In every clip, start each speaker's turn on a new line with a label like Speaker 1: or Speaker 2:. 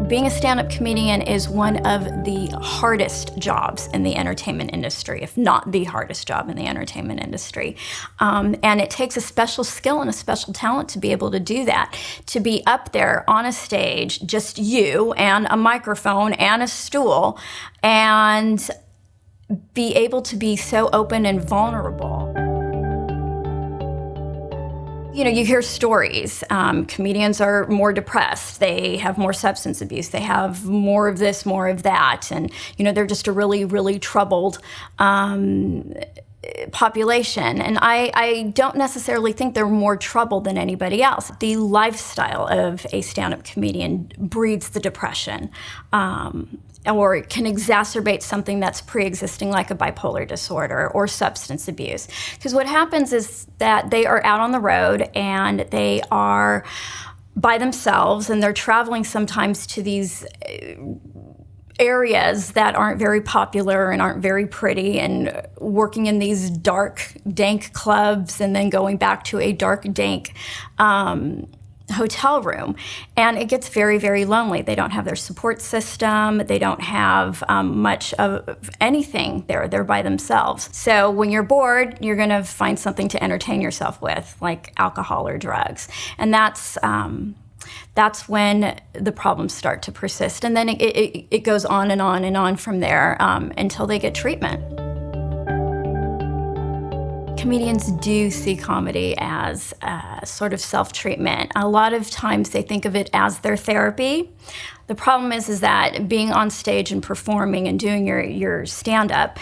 Speaker 1: Being a stand-up comedian is one of the hardest jobs in the entertainment industry, if not the hardest job in the entertainment industry. And it takes a special skill and a special talent to be able to do that, to be up there on a stage, just you and a microphone and a stool, and be able to be so open and vulnerable. You know, you hear stories. Comedians are more depressed. They have more substance abuse. They have more of this, more of that. And, you know, they're just a really, really troubled population. And I don't necessarily think they're more troubled than anybody else. The lifestyle of a stand-up comedian breeds the depression. Or it can exacerbate something that's pre-existing, like a bipolar disorder or substance abuse. Because what happens is that they are out on the road and they are by themselves, and they're traveling sometimes to these areas that aren't very popular and aren't very pretty, and working in these dark, dank clubs, and then going back to a dark, dank hotel room. And it gets very, very lonely. They don't have their support system. They don't have much of anything there. They're by themselves. So when you're bored, you're going to find something to entertain yourself with, like alcohol or drugs. And that's when the problems start to persist. And then it goes on and on and on from there until they get treatment. Comedians do see comedy as a sort of self-treatment. A lot of times they think of it as their therapy. The problem is that being on stage and performing and doing your stand-up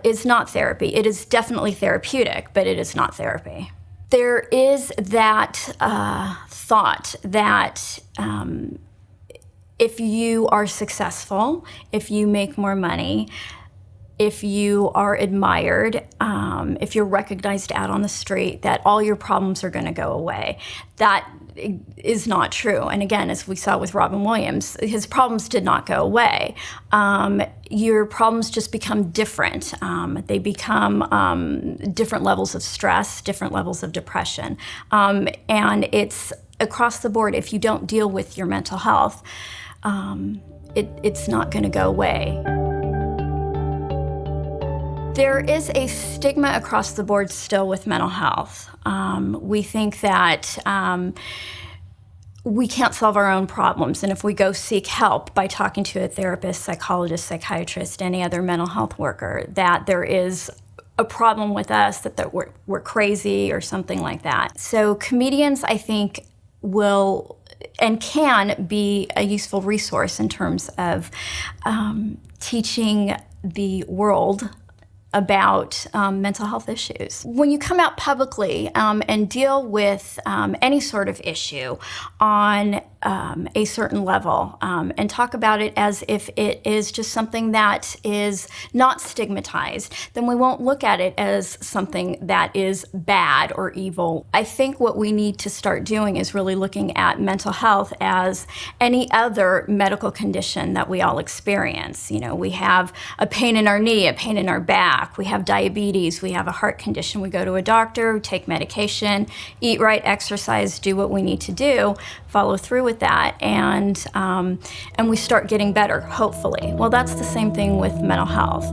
Speaker 1: is not therapy. It is definitely therapeutic, but it is not therapy. There is that thought that if you are successful, if you make more money, if you are admired, if you're recognized out on the street, that all your problems are going to go away. That is not true. And again, as we saw with Robin Williams, his problems did not go away. Your problems just become different. They become different levels of stress, different levels of depression. And it's across the board. If you don't deal with your mental health, it's not going to go away. There is a stigma across the board still with mental health. We think that we can't solve our own problems, and if we go seek help by talking to a therapist, psychologist, psychiatrist, any other mental health worker, that there is a problem with us, that we're crazy or something like that. So comedians, I think, will and can be a useful resource in terms of teaching the world about mental health issues. When you come out publicly and deal with any sort of issue on a certain level and talk about it as if it is just something that is not stigmatized, then we won't look at it as something that is bad or evil. I think what we need to start doing is really looking at mental health as any other medical condition that we all experience. You know, we have a pain in our knee, a pain in our back, we have diabetes, we have a heart condition, we go to a doctor, take medication, eat right, exercise, do what we need to do, follow through with that, and we start getting better, hopefully. Well, that's the same thing with mental health.